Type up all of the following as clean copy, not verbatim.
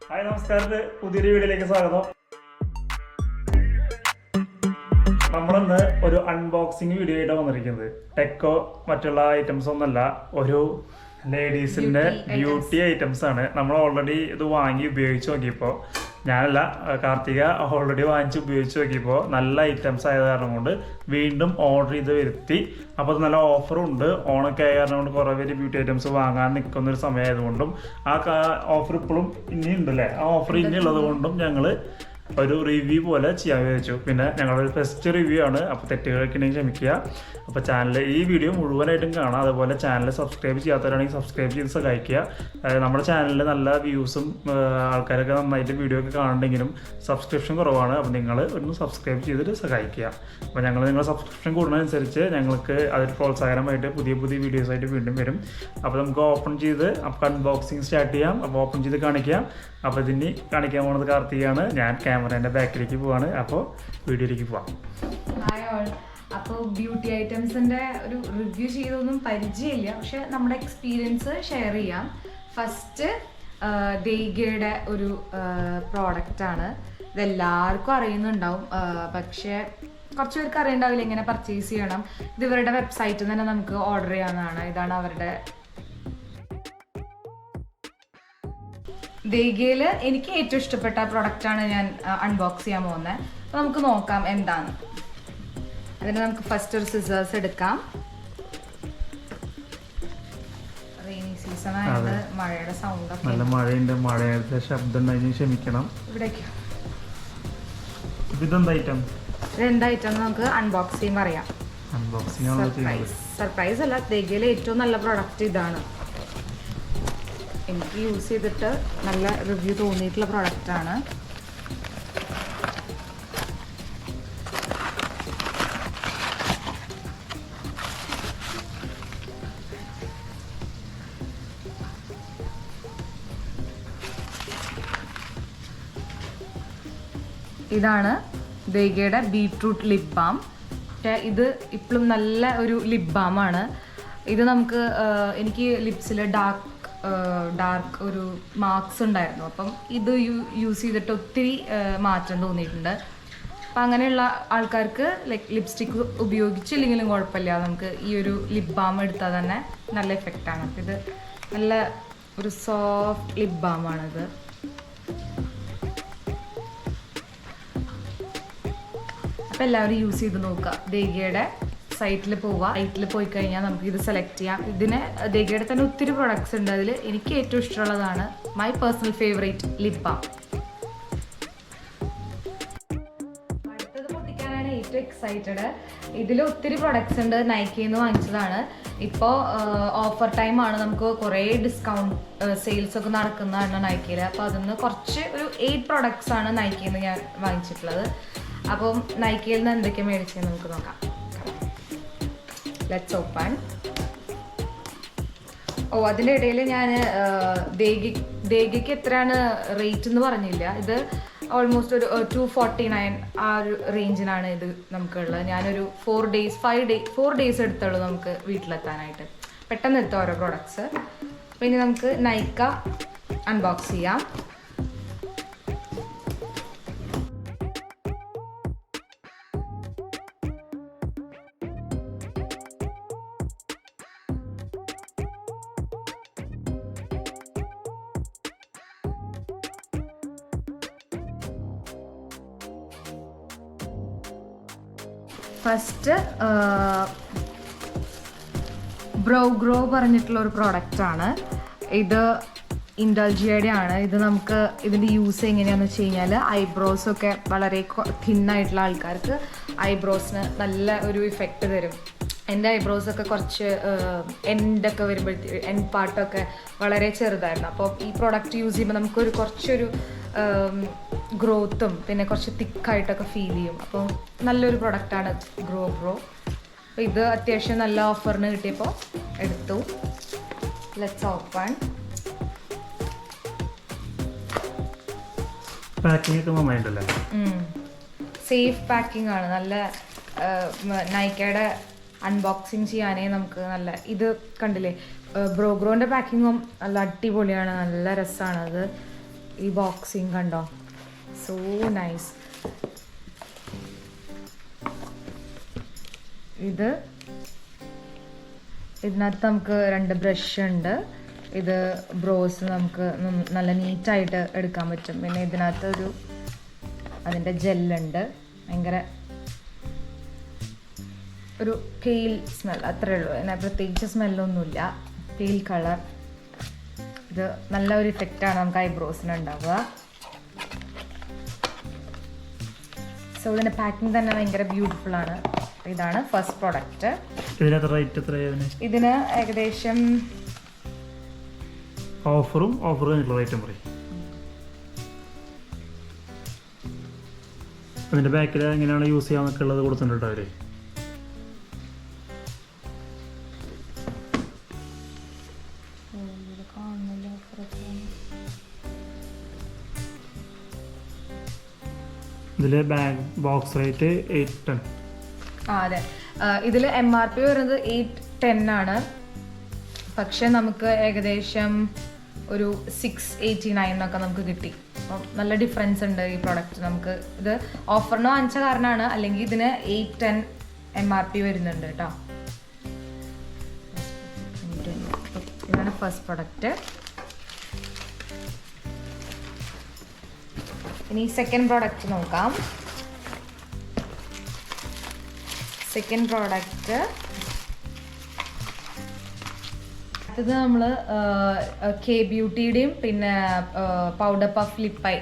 Hi നമസ്കാരം, പുതിയൊരു വീഡിയോയിലേക്ക് സ്വാഗതം. നമ്മളിന്ന് ഒരു അൺബോക്സിങ് വീഡിയോ ആയിട്ടാണ് വന്നിരിക്കുന്നത്. ടെക്കോ മറ്റുള്ള ഐറ്റംസ് ഒന്നല്ല, ഒരു ലേഡീസിന്റെ ബ്യൂട്ടി ഐറ്റംസ് ആണ്. നമ്മൾ ഓൾറെഡി ഇത് വാങ്ങി ഉപയോഗിച്ച് നോക്കിയപ്പോൾ, ഞാനല്ല കാർത്തിക ഓൾറെഡി വാങ്ങിച്ച് ഉപയോഗിച്ച് നോക്കിയപ്പോൾ നല്ല ഐറ്റംസ് ആയത് കാരണം കൊണ്ട് വീണ്ടും ഓർഡർ ചെയ്ത് വരുത്തി. അപ്പോൾ അത് നല്ല ഓഫറും ഉണ്ട്. ഓണൊക്കെ ആയ കാരണം കൊണ്ട് കുറേ പേര് ബ്യൂട്ടി ഐറ്റംസ് വാങ്ങാൻ നിൽക്കുന്നൊരു സമയമായതുകൊണ്ടും ആ ഓഫർ ഇപ്പോഴും ഇനി ഉണ്ടല്ലേ, ആ ഓഫർ ഇനി ഉള്ളത് കൊണ്ടും ഞങ്ങൾ ഒരു റിവ്യൂ പോലെ ചെയ്യാൻ വിചാരിച്ചു. പിന്നെ ഞങ്ങളൊരു ഫസ്റ്റ് റിവ്യൂ ആണ്, അപ്പോൾ തെറ്റുകളൊക്കെ ഉണ്ടെങ്കിൽ ക്ഷമിക്കുക. അപ്പോൾ ചാനൽ ഈ വീഡിയോ മുഴുവനായിട്ടും കാണാം. അതുപോലെ ചാനൽ സബ്സ്ക്രൈബ് ചെയ്യാത്തവരാണെങ്കിൽ സബ്സ്ക്രൈബ് ചെയ്ത് സഹായിക്കുക. നമ്മുടെ ചാനലിൽ നല്ല വ്യൂസും ആൾക്കാരൊക്കെ നന്നായിട്ട് വീഡിയോ ഒക്കെ കാണുന്നുണ്ടെങ്കിലും സബ്സ്ക്രിപ്ഷൻ കുറവാണ്. അപ്പോൾ നിങ്ങൾ ഒന്ന് സബ്സ്ക്രൈബ് ചെയ്തിട്ട് സഹായിക്കുക. അപ്പോൾ ഞങ്ങൾ നിങ്ങളുടെ സബ്സ്ക്രിപ്ഷൻ കൂടുന്നതനുസരിച്ച് ഞങ്ങൾക്ക് അതിൽ പ്രോത്സാഹനമായിട്ട് പുതിയ പുതിയ വീഡിയോസായിട്ട് വീണ്ടും വരും. അപ്പോൾ നമുക്ക് ഓപ്പൺ ചെയ്ത് അൺബോക്സിങ് സ്റ്റാർട്ട് ചെയ്യാം. അപ്പോൾ ഓപ്പൺ ചെയ്ത് കാണിക്കാം. അപ്പോൾ ഇതിന് കാണിക്കാൻ പോകുന്നത് കാർത്തികയാണ്. ഞാൻ ക്യാമറേൻ്റെ ബാക്കിലേക്ക് പോവാണ്. അപ്പോൾ വീഡിയോയിലേക്ക് പോവാം. അപ്പോൾ ബ്യൂട്ടി ഐറ്റംസിൻ്റെ ഒരു റിവ്യൂ ചെയ്തൊന്നും പരിചയമില്ല, പക്ഷെ നമ്മുടെ എക്സ്പീരിയൻസ് ഷെയർ ചെയ്യാം. ഫസ്റ്റ് ദേഗയുടെ ഒരു പ്രോഡക്റ്റാണ്. ഇതെല്ലാവർക്കും അറിയുന്നുണ്ടാവും, പക്ഷേ കുറച്ച് പേർക്ക് അറിയണ്ടാവില്ല എങ്ങനെ പർച്ചേസ് ചെയ്യണം. ഇത് ഇവരുടെ വെബ്സൈറ്റിൽ തന്നെ നമുക്ക് ഓർഡർ ചെയ്യാവുന്നതാണ്. ഇതാണ് അവരുടെ ദേഗയിൽ എനിക്ക് ഏറ്റവും ഇഷ്ടപ്പെട്ട പ്രോഡക്റ്റാണ് ഞാൻ അൺബോക്സ് ചെയ്യാൻ പോകുന്നത്. അപ്പോൾ നമുക്ക് നോക്കാം എന്താണ്. അതിന് നമുക്ക് ഫസ്റ്റ് ഒരു സിസേഴ്സ് എടുക്കാം. റെയിനി സീസൺ ആയത്, മഴയുടെ സൗണ്ട് ഒക്കെ നല്ല മഴയുണ്ട്, മഴയുടെ ശബ്ദം ഉണ്ടായി, ക്ഷമിക്കണം. ഇവിടേക്ക് ഇതെന്താ ഐറ്റം? രണ്ട് ഐറ്റം നമുക്ക് അൺബോക്സ് ചെയ്യുമ്പോൾ അറിയാം. സർപ്രൈസ് അല്ല, ദേഗയിലെ ഏറ്റവും നല്ല പ്രോഡക്റ്റ് ഇതാണ്. എനിക്ക് യൂസ് ചെയ്തിട്ട് നല്ല റിവ്യൂ തോന്നിയിട്ടുള്ള പ്രോഡക്റ്റാണ്. ഇതാണ് ദേഗയുടെ ബീട്രൂട്ട് ലിപ് ബാം. ഇത് ഇപ്പോഴും നല്ല ഒരു ലിപ് ബാമാണ്. ഇത് നമുക്ക് എനിക്ക് ലിപ്സിൽ ഡാർക്ക് ഒരു മാർക്സ് ഉണ്ടായിരുന്നു. അപ്പം ഇത് യൂസ് ചെയ്തിട്ട് ഒത്തിരി മാറ്റം തോന്നിയിട്ടുണ്ട്. അപ്പം അങ്ങനെയുള്ള ആൾക്കാർക്ക് ലൈക്ക് ലിപ്സ്റ്റിക്ക് ഉപയോഗിച്ചില്ലെങ്കിലും കുഴപ്പമില്ല, നമുക്ക് ഈ ഒരു ലിപ് ബാം എടുത്താൽ തന്നെ നല്ല എഫക്റ്റാണ്. അപ്പം ഇത് നല്ല ഒരു സോഫ്റ്റ് ലിപ് ബാമാണിത്. അപ്പം എല്ലാവരും യൂസ് ചെയ്ത് നോക്കുക. ദേഗയുടെ സൈറ്റിൽ പോവുക. സൈറ്റിൽ പോയി കഴിഞ്ഞാൽ നമുക്ക് ഇത് സെലക്ട് ചെയ്യാം. ഇതിന് ദേഗയുടെ തന്നെ ഒത്തിരി പ്രൊഡക്ട്സ് ഉണ്ട്. അതിൽ എനിക്ക് ഏറ്റവും ഇഷ്ടമുള്ളതാണ് my personal favourite lip balm. അടുത്തത് പൊട്ടിക്കാനാണ് ഏറ്റവും എക്സൈറ്റഡ്. ഇതിൽ ഒത്തിരി പ്രൊഡക്ട്സ് ഉണ്ട്. നൈക്കയിൽ നിന്ന് വാങ്ങിച്ചതാണ്. ഇപ്പോൾ ഓഫർ ടൈമാണ്, നമുക്ക് കുറേ ഡിസ്കൗണ്ട് സെയിൽസ് ഒക്കെ നടക്കുന്നതാണ് നൈക്കയിൽ. അപ്പോൾ അതിൽ കുറച്ച് ഒരു 8 പ്രൊഡക്ട്സ് ആണ് നൈക്കയിൽ നിന്ന് ഞാൻ വാങ്ങിച്ചിട്ടുള്ളത്. അപ്പം നൈക്കയിൽ നിന്ന് എന്തൊക്കെ മേടിച്ചെന്ന് നമുക്ക് നോക്കാം. Let's open. അതിൻ്റെ ഇടയിൽ ഞാൻ ദേഗയ്ക്ക് എത്രയാണ് റേറ്റ് എന്ന് പറഞ്ഞില്ല. ഇത് ഓൾമോസ്റ്റ് ഒരു 249 ആ ഒരു റേഞ്ചിനാണ് ഇത് നമുക്കുള്ളത്. ഞാനൊരു 4 ഡേയ്സ് എടുത്തുള്ളൂ നമുക്ക് വീട്ടിലെത്താനായിട്ട്. പെട്ടെന്ന് എത്തും ഓരോ പ്രോഡക്ട്സ്. പിന്നെ നമുക്ക് നൈക്ക അൺബോക്സ് ചെയ്യാം. ഫസ്റ്റ് ഗ്രോ പറഞ്ഞിട്ടുള്ള ഒരു പ്രോഡക്റ്റാണ് ഇത്. ഇൻഡൾജിയയുടെ ആണ് ഇത്. നമുക്ക് ഇതിൻ്റെ യൂസ് എങ്ങനെയാണെന്ന് വെച്ച് കഴിഞ്ഞാൽ ഐബ്രോസൊക്കെ വളരെ തിന്നായിട്ടുള്ള ആൾക്കാർക്ക് ഐബ്രോസിന് നല്ല ഒരു ഇഫക്റ്റ് തരും. എൻ്റെ ഐബ്രോസൊക്കെ കുറച്ച് എൻഡൊക്കെ വരുമ്പോഴത്തേക്ക് എൻഡ് പാർട്ടൊക്കെ വളരെ ചെറുതായിരുന്നു. അപ്പോൾ ഈ പ്രോഡക്റ്റ് യൂസ് ചെയ്യുമ്പോൾ നമുക്കൊരു കുറച്ചൊരു ഗ്രോത്തും പിന്നെ കുറച്ച് തിക്കായിട്ടൊക്കെ ഫീൽ ചെയ്യും. അപ്പോൾ നല്ലൊരു പ്രൊഡക്റ്റാണ് ഗ്രോ. അപ്പോൾ ഇത് അത്യാവശ്യം നല്ല ഓഫറിന് കിട്ടിയപ്പോൾ എടുത്തു. Let's open. സേഫ് പാക്കിംഗ് ആണ്. നല്ല നൈക്കയുടെ അൺബോക്സിങ് ചെയ്യാനേ നമുക്ക് നല്ല ഇത് കണ്ടില്ലേ. ഗ്രോൻ്റെ പാക്കിങ്ങും നല്ല അടിപൊളിയാണ്, നല്ല രസമാണ് അത്. ഈ ബോക്സിങ് കണ്ടോ, സോ നൈസ്. ഇതിനകത്ത് നമുക്ക് 2 ബ്രഷ് ഉണ്ട്. ഇത് ബ്രോസ് നമുക്ക് നല്ല നീറ്റായിട്ട് എടുക്കാൻ പറ്റും. പിന്നെ ഇതിനകത്ത് അതിൻ്റെ ജെല്ലുണ്ട്. ഭയങ്കര ഒരു പെയിൽ സ്മെൽ, അത്രേ ഉള്ളൂ. അതിന് പ്രത്യേകിച്ച് സ്മെല്ലൊന്നുമില്ല. Pale colour. ഇത് നല്ല ഒരു ഇഫക്റ്റാണ് നമുക്ക് ഐബ്രോസിന് ഉണ്ടാവുക. സോ ഇതിൻ്റെ പാക്കിംഗ് തന്നെ ഭയങ്കര ബ്യൂട്ടിഫുൾ ആണ്. ഇതാണ് ഫസ്റ്റ് പ്രോഡക്റ്റ്. ഇതിന് ഏകദേശം ഓഫറും റേറ്റും പറയും. അതിന്റെ ബാക്കിൽ എങ്ങനെയാണ് യൂസ് ചെയ്യാന്നൊക്കെ ഉള്ളത് കൊടുത്തിട്ടുണ്ട് അവര്. ഇതില് ബോക്സ് റേറ്റ് 810. അതെ, ഇതിൽ MRP വരുന്നത് 810 ആണ്. പക്ഷെ നമുക്ക് ഏകദേശം ഒരു 689 നമുക്ക് കിട്ടി. അപ്പം നല്ല ഡിഫറൻസ് ഉണ്ട് ഈ പ്രോഡക്റ്റ്. നമുക്ക് ഇത് ഓഫറിന് വാങ്ങിച്ച കാരണമാണ്, അല്ലെങ്കിൽ ഇതിന് 810 MRP വരുന്നുണ്ട് കേട്ടോ. ഇതാണ് ഫസ്റ്റ് പ്രോഡക്റ്റ്. ഇനി സെക്കൻഡ് പ്രോഡക്റ്റ് നോക്കാം. സെക്കൻഡ് പ്രോഡക്റ്റ് ഇത് നമ്മൾ കെ ബ്യൂട്ടിയുടെയും പിന്നെ പൗഡർ പഫ് ലിപ്പായി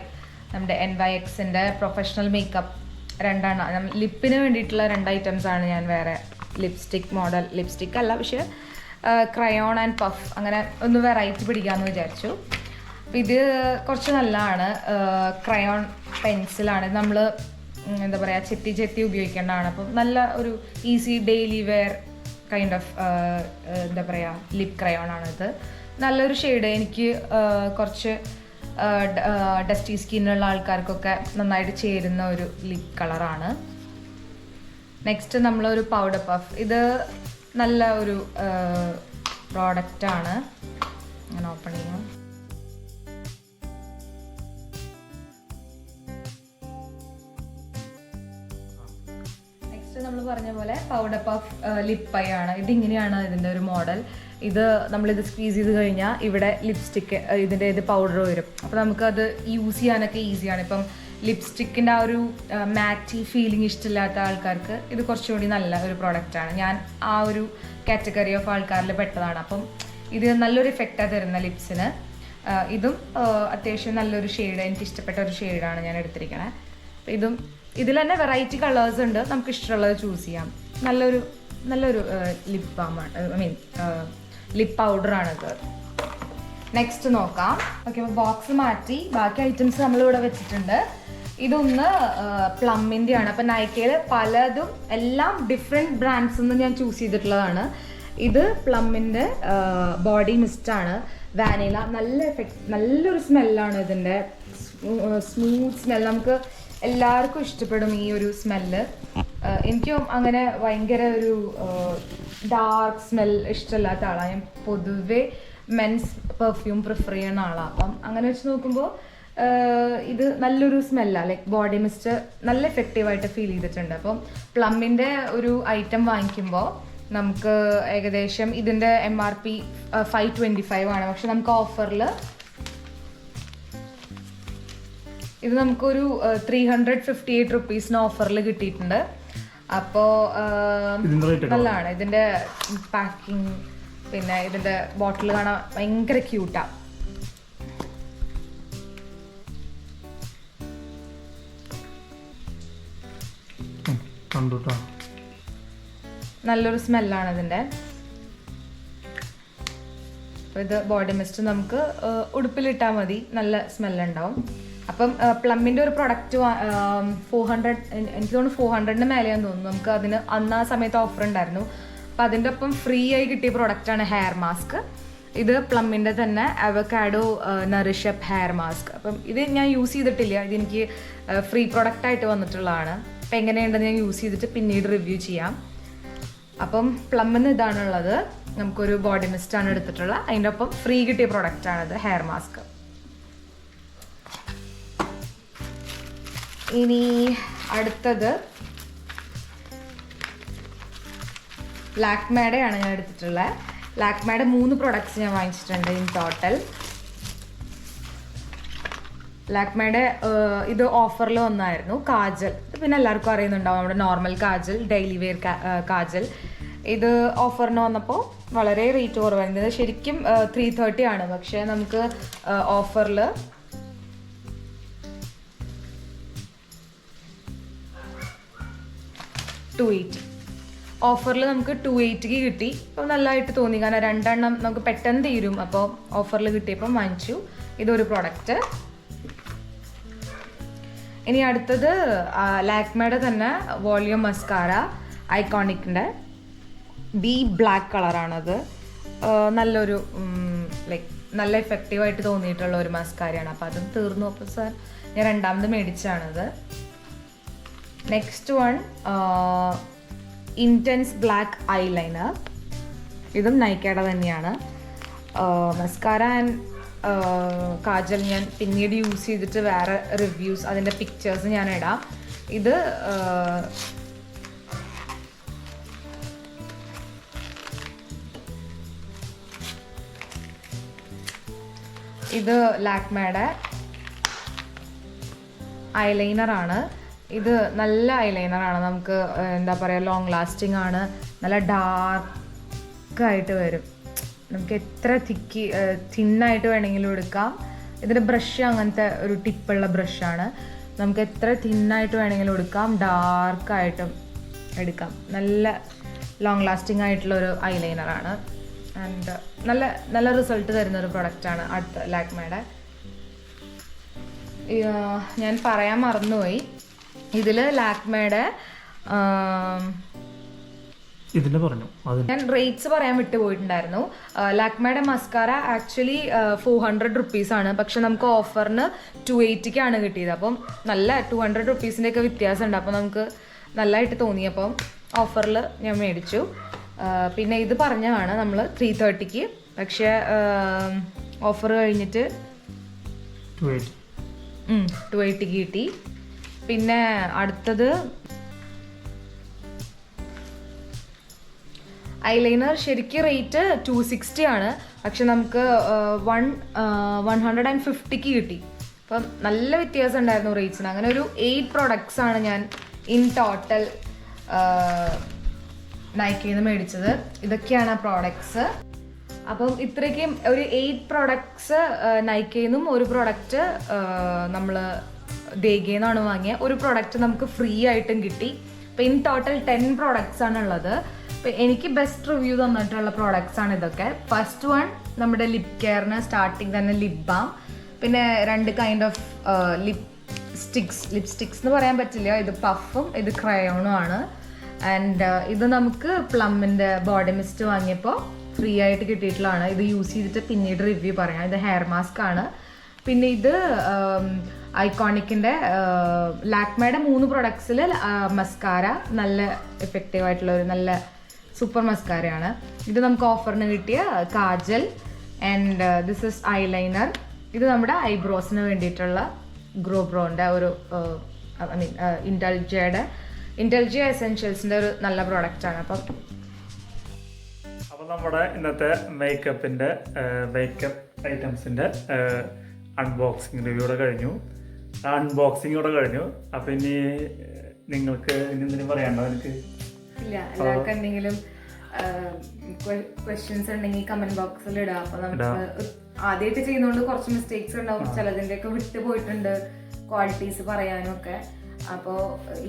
നമ്മുടെ NYKAA പ്രൊഫഷണൽ മേക്കപ്പ് 2 ലിപ്പിന് വേണ്ടിയിട്ടുള്ള 2 ഐറ്റംസ് ആണ് ഞാൻ വേറെ ലിപ്സ്റ്റിക് അല്ല, പക്ഷെ ക്രയോൺ ആൻഡ് പഫ് അങ്ങനെ ഒന്ന് വെറൈറ്റി പിടിക്കാമെന്ന് വിചാരിച്ചു. അപ്പം ഇത് കുറച്ച് നല്ലതാണ്. ക്രയോൺ പെൻസിലാണ്. നമ്മൾ എന്താ പറയുക, ചെത്തി ഉപയോഗിക്കേണ്ടതാണ്. അപ്പം നല്ല ഒരു easy daily wear kind of എന്താ പറയുക ലിപ് ക്രയോൺ ആണിത്. നല്ലൊരു ഷെയ്ഡ്. എനിക്ക് കുറച്ച് ഡസ്റ്റി സ്കിന്നുള്ള ആൾക്കാർക്കൊക്കെ നന്നായിട്ട് ചേരുന്ന ഒരു ലിപ് കളറാണ്. നെക്സ്റ്റ് നമ്മളൊരു പൗഡർ പഫ്. ഇത് നല്ല ഒരു പ്രോഡക്റ്റാണ്. ഞാൻ ഓപ്പൺ ചെയ്യാം. നമ്മൾ പറഞ്ഞ പോലെ പൗഡർ പഫ് ലിപ്പൈ ആണ്. ഇതിങ്ങനെയാണ് ഇതിൻ്റെ ഒരു മോഡൽ. നമ്മളിത് സ്ക്വീസ് ചെയ്ത് കഴിഞ്ഞാൽ ഇവിടെ ലിപ്സ്റ്റിക്ക് ഇതിൻ്റെ പൗഡർ വരും. അപ്പോൾ നമുക്കത് യൂസ് ചെയ്യാനൊക്കെ ഈസിയാണ്. ഇപ്പം ലിപ്സ്റ്റിക്കിൻ്റെ ആ ഒരു മാറ്റി ഫീലിംഗ് ഇഷ്ടമില്ലാത്ത ആൾക്കാർക്ക് ഇത് കുറച്ചുകൂടി നല്ല ഒരു പ്രോഡക്റ്റാണ്. ഞാൻ ആ ഒരു കാറ്റഗറി ഓഫ് ആൾക്കാരിൽ പെട്ടതാണ്. അപ്പം ഇത് നല്ലൊരു ഇഫക്റ്റാണ് തരുന്ന ലിപ്സിന്. ഇതും അത്യാവശ്യം നല്ലൊരു ഷെയ്ഡ്, എനിക്ക് ഇഷ്ടപ്പെട്ട ഒരു ഷെയ്ഡാണ് ഞാൻ എടുത്തിരിക്കണേ. ഇതിൽ തന്നെ വെറൈറ്റി കളേഴ്സ് ഉണ്ട്, നമുക്ക് ഇഷ്ടമുള്ളത് ചൂസ് ചെയ്യാം. നല്ലൊരു ലിപ് ബാമാണ്, ലിപ് പൗഡറാണിത്. നെക്സ്റ്റ് നോക്കാം. ഓക്കെ, അപ്പോൾ ബോക്സ് മാറ്റി ബാക്കി ഐറ്റംസ് നമ്മളിവിടെ വെച്ചിട്ടുണ്ട്. ഇതൊന്ന് പ്ലമ്മിൻ്റെ ആണ്. അപ്പം നൈക്കയിൽ പലതും എല്ലാം ഡിഫറെൻറ്റ് ബ്രാൻഡ്സ് നിന്ന് ഞാൻ ചൂസ് ചെയ്തിട്ടുള്ളതാണ്. ഇത് പ്ലമ്മിൻ്റെ ബോഡി മിസ്റ്റാണ്. വാനില, നല്ലൊരു സ്മെല്ലാണ് ഇതിൻ്റെ. സ്മൂത്ത് സ്മെൽ, നമുക്ക് എല്ലാവർക്കും ഇഷ്ടപ്പെടും ഈ ഒരു സ്മെല്ല്. എനിക്കും അങ്ങനെ ഭയങ്കര ഒരു ഡാർക്ക് സ്മെൽ ഇഷ്ടമില്ലാത്ത ആളാണ്. ഞാൻ പൊതുവെ മെൻസ് പെർഫ്യൂം പ്രിഫർ ചെയ്യുന്ന ആളാണ്. അപ്പം അങ്ങനെ വെച്ച് നോക്കുമ്പോൾ ഇത് നല്ലൊരു സ്മെല്ലാണ്. ലൈക്ക് ബോഡി മിസ്റ്റ് നല്ല എഫക്റ്റീവായിട്ട് ഫീൽ ചെയ്തിട്ടുണ്ട്. അപ്പം പ്ലമ്മിൻ്റെ ഒരു ഐറ്റം വാങ്ങിക്കുമ്പോൾ നമുക്ക് ഏകദേശം ഇതിൻ്റെ MRP 525 ആണ്. പക്ഷെ നമുക്ക് ഓഫറിൽ ഇത് നമുക്കൊരു 358 റുപ്പീസിന് ഓഫറിൽ കിട്ടിയിട്ടുണ്ട്. അപ്പോൾ നല്ലതാണ്. ഇതിൻ്റെ പാക്കിങ് പിന്നെ ഇതിൻ്റെ ബോട്ടിൽ കാണാൻ ഭയങ്കര ക്യൂട്ടാണ്. നല്ലൊരു സ്മെല്ലാണ് ഇതിൻ്റെ. അപ്പോൾ ഇത് ബോഡി മിസ്റ്റ് നമുക്ക് ഉടുപ്പിലിട്ടാൽ മതി, നല്ല സ്മെല്ലുണ്ടാവും. അപ്പം പ്ലമ്മിൻ്റെ ഒരു പ്രൊഡക്റ്റ് 400, എനിക്ക് തോന്നുന്നു 400-ന് മേലെയാന്ന് തോന്നുന്നു. നമുക്ക് അതിന് അന്ന് ആ സമയത്ത് ഓഫർ ഉണ്ടായിരുന്നു. അപ്പം അതിൻ്റെ ഒപ്പം ഫ്രീ ആയി കിട്ടിയ പ്രൊഡക്റ്റാണ് ഹെയർ മാസ്ക്. ഇത് പ്ലമ്മിൻ്റെ തന്നെ avocado Nourish up hair mask. അപ്പം ഇത് ഞാൻ യൂസ് ചെയ്തിട്ടില്ല, ഇതെനിക്ക് ഫ്രീ പ്രൊഡക്റ്റായിട്ട് വന്നിട്ടുള്ളതാണ്. അപ്പം എങ്ങനെയുണ്ടെന്ന് ഞാൻ യൂസ് ചെയ്തിട്ട് പിന്നീട് റിവ്യൂ ചെയ്യാം. അപ്പം പ്ലമ്മിന് ഇതാണുള്ളത്. നമുക്കൊരു ബോഡി മിസ്റ്റാണ് എടുത്തിട്ടുള്ളത്. അതിൻ്റെ ഒപ്പം ഫ്രീ കിട്ടിയ പ്രൊഡക്റ്റാണിത്, ഹെയർ മാസ്ക്. ഇനി അടുത്തത് ലാക്മേഡയാണ് ഞാൻ എടുത്തിട്ടുള്ളത്. ലാക്മേയുടെ 3 പ്രൊഡക്ട്സ് ഞാൻ വാങ്ങിച്ചിട്ടുണ്ട് ഇൻ ടോട്ടൽ. ലാക്മേയുടെ ഇത് ഓഫറിൽ വന്നായിരുന്നു. കാജൽ, ഇത് പിന്നെ എല്ലാവർക്കും അറിയുന്നുണ്ടാവും, നമ്മുടെ normal kajal, daily wear kajal. ഇത് ഓഫറിന് വന്നപ്പോൾ വളരെ റേറ്റ് കുറവായിരുന്നു. ഇത് ശരിക്കും 330 ആണ്, പക്ഷേ നമുക്ക് ഓഫറിൽ നമുക്ക് 280 കിട്ടി. അപ്പോൾ നല്ലതായിട്ട് തോന്നി, കാരണം 2 എണ്ണം നമുക്ക് പെട്ടെന്ന് തീരും. അപ്പോൾ ഓഫറിൽ കിട്ടിയപ്പോൾ വാങ്ങിച്ചു. ഇതൊരു പ്രൊഡക്റ്റ്. ഇനി അടുത്തത് ലാക്മേയുടെ തന്നെ വോളിയം മസ്കാര, ഐക്കോണിക്കിൻ്റെ ബ്ലാക്ക് കളറാണത്. നല്ലൊരു ലൈക്ക് നല്ല എഫക്റ്റീവായിട്ട് തോന്നിയിട്ടുള്ള ഒരു മസ്കാരയാണ്. അപ്പോൾ അതും തീർന്നു. അപ്പോൾ സാർ ഞാൻ രണ്ടാമത് മേടിച്ചാണത്. Next one intense black eyeliner. ഇതും നൈക്കയുടെ തന്നെയാണ്. മസ്കാര ആൻഡ് കാജൽ ഞാൻ പിന്നീട് യൂസ് ചെയ്തിട്ട് വേറെ റിവ്യൂസ്, അതിൻ്റെ പിക്ചേഴ്സ് ഞാൻ ഇടാം. ഇത് ലാക്മേയുടെ ഐലൈനറാണ്. ഇത് നല്ല ഐലൈനറാണ്. നമുക്ക് എന്താ പറയുക, ലോങ് ലാസ്റ്റിംഗ് ആണ്. നല്ല ഡാർക്കായിട്ട് വരും. നമുക്ക് എത്ര തിന്നായിട്ട് വേണമെങ്കിലും എടുക്കാം. ഇതിൻ്റെ ബ്രഷ് അങ്ങനത്തെ ഒരു ടിപ്പുള്ള ബ്രഷാണ്. നമുക്ക് എത്ര തിന്നായിട്ട് വേണമെങ്കിലും എടുക്കാം, ഡാർക്കായിട്ടും എടുക്കാം. നല്ല ലോങ് ലാസ്റ്റിംഗ് ആയിട്ടുള്ളൊരു ഐലൈനറാണ്. ആൻഡ് നല്ല റിസൾട്ട് തരുന്നൊരു പ്രൊഡക്റ്റാണ് അടുത്ത ലാക്മേയുടെ. ഞാൻ പറയാൻ മറന്നുപോയി, ഇതിൽ ലാക്മേയുടെ ഞാൻ റേറ്റ്സ് പറയാൻ വിട്ടുപോയിട്ടുണ്ടായിരുന്നു. ലാക്മേയുടെ മസ്കാര ആക്ച്വലി 400 റുപ്പീസാണ്, പക്ഷെ നമുക്ക് ഓഫറിന് 280 കിട്ടിയത്. അപ്പം നല്ല 200 റുപ്പീസിൻ്റെ ഒക്കെ വ്യത്യാസമുണ്ട്. അപ്പോൾ നമുക്ക് നല്ലതായിട്ട് തോന്നി. അപ്പം ഓഫറിൽ ഞാൻ മേടിച്ചു. പിന്നെ ഇത് പറഞ്ഞതാണ് നമ്മൾ 330, പക്ഷേ ഓഫർ കഴിഞ്ഞിട്ട് 280 കിട്ടി. പിന്നെ അടുത്തത് ഐലൈനർ. ശരിക്കും റേറ്റ് 260 ആണ്, പക്ഷെ നമുക്ക് 150 കിട്ടി. അപ്പം നല്ല വ്യത്യാസം ഉണ്ടായിരുന്നു റേറ്റ്സിന്. അങ്ങനെ ഒരു 8 പ്രൊഡക്ട്സ് ആണ് ഞാൻ ഇൻ ടോട്ടൽ നൈക്കയിൽ നിന്ന് മേടിച്ചത്. ഇതൊക്കെയാണ് ആ പ്രോഡക്ട്സ്. അപ്പം ഇത്രയ്ക്കും ഒരു 8 പ്രൊഡക്ട്സ് നൈക്കയിൽ നിന്നും, ഒരു പ്രൊഡക്റ്റ് നമ്മൾ ദേഗയിൽ നിന്നാണ് വാങ്ങിയത്. ഒരു പ്രൊഡക്റ്റ് നമുക്ക് ഫ്രീ ആയിട്ടും കിട്ടി. അപ്പം ഇൻ ടോട്ടൽ 10 പ്രൊഡക്ട്സ് ആണ് ഉള്ളത്. അപ്പം എനിക്ക് ബെസ്റ്റ് റിവ്യൂ തന്നിട്ടുള്ള പ്രോഡക്ട്സ് ആണ് ഇതൊക്കെ. ഫസ്റ്റ് വൺ നമ്മുടെ ലിപ് കെയറിന് സ്റ്റാർട്ടിങ് തന്നെ ലിപ് ബാം, പിന്നെ 2 കൈൻഡ് ഓഫ് ലിപ്സ്റ്റിക്സ് എന്ന് പറയാൻ പറ്റില്ല. ഇത് പഫും ഇത് ക്രയോണും ആണ്. ആൻഡ് ഇത് നമുക്ക് പ്ലമ്മിൻ്റെ ബോഡി മിസ്റ്റ് വാങ്ങിയപ്പോൾ ഫ്രീ ആയിട്ട് കിട്ടിയിട്ടുള്ളതാണ്. ഇത് യൂസ് ചെയ്തിട്ട് പിന്നീട് റിവ്യൂ പറയാം. ഇത് ഹെയർ മാസ്ക് ആണ്. പിന്നെ ഇത് ഐക്കോണിക്കിൻ്റെ ലാക്മേയുടെ 3 പ്രൊഡക്ട്സിൽ മസ്കാര നല്ല എഫക്റ്റീവ് ആയിട്ടുള്ള ഒരു നല്ല സൂപ്പർ മസ്കാരയാണ്. ഇത് നമുക്ക് ഓഫറിന് കിട്ടിയ kajal. And this is eyeliner. ഇത് നമ്മുടെ ഐബ്രോസിന് വേണ്ടിയിട്ടുള്ള ഗ്രോബ്രോൻ്റെ ഒരു ഇൻഡൽജിയ എസെൻഷ്യൽസിൻ്റെ ഒരു നല്ല പ്രോഡക്റ്റാണ്. അപ്പം നമ്മുടെ ഇന്നത്തെ മേക്കപ്പ് ഐറ്റംസിൻ്റെ അൺബോക്സിങ് റിവ്യൂടെ കഴിഞ്ഞു. അപ്പം ഇനി നിങ്ങൾക്ക് എന്തെങ്കിലും പറയാനുണ്ടോ? എനിക്ക് ഇല്ല, എല്ലാവർക്കും എന്തെങ്കിലും ക്വസ്റ്റ്യൻസ് ഉണ്ടെങ്കിൽ കമന്റ് ബോക്സിൽ ഇടാം. അപ്പൊ നമുക്ക് ആദ്യമായിട്ട് ചെയ്യുന്നതുകൊണ്ട് കുറച്ച് മിസ്റ്റേക്സ് ഉണ്ടാവും, ചിലതിൻ്റെ ഒക്കെ വിട്ടുപോയിട്ടുണ്ട് ക്വാളിറ്റീസ് പറയാനും ഒക്കെ. അപ്പോൾ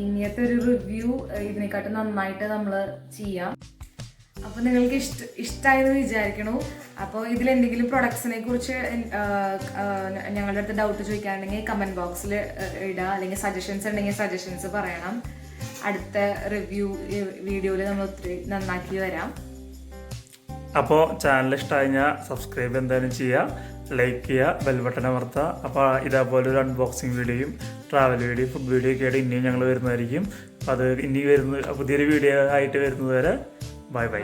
ഇനിയത്തെ ഒരു റിവ്യൂ ഇതിനെക്കാട്ടും നന്നായിട്ട് നമ്മൾ ചെയ്യാം. അപ്പോൾ നിങ്ങൾക്ക് ഇഷ്ടമായെന്ന് വിചാരിക്കണു. അപ്പോൾ ഇതിലെന്തെങ്കിലും പ്രൊഡക്ട്സിനെ കുറിച്ച് ഞങ്ങളുടെ അടുത്ത് ഡൗട്ട് ചോദിക്കാനുണ്ടെങ്കിൽ കമൻറ്റ് ബോക്സിൽ ഇടുക, അല്ലെങ്കിൽ സജഷൻസ് ഉണ്ടെങ്കിൽ സജഷൻസ് പറയണം. അടുത്ത റിവ്യൂ വീഡിയോയിൽ നമ്മൾ ഒത്തിരി നന്നാക്കി വരാം. അപ്പോൾ ചാനൽ ഇഷ്ടമായാൽ സബ്സ്ക്രൈബ് എന്തായാലും ചെയ്യുക, ലൈക്ക് ചെയ്യുക, ബെൽ ബട്ടൺ അമർത്തുക. അപ്പോൾ ഇതേപോലെ ഒരു അൺബോക്സിങ് വീഡിയോയും ട്രാവൽ വീഡിയോ ഫുഡ് വീഡിയോ ഒക്കെ ആയിട്ട് ഇനിയും ഞങ്ങൾ വരുന്നതായിരിക്കും. അപ്പോൾ അത് പുതിയൊരു വീഡിയോ ആയിട്ട് വരുന്നത് വരെ ബൈ.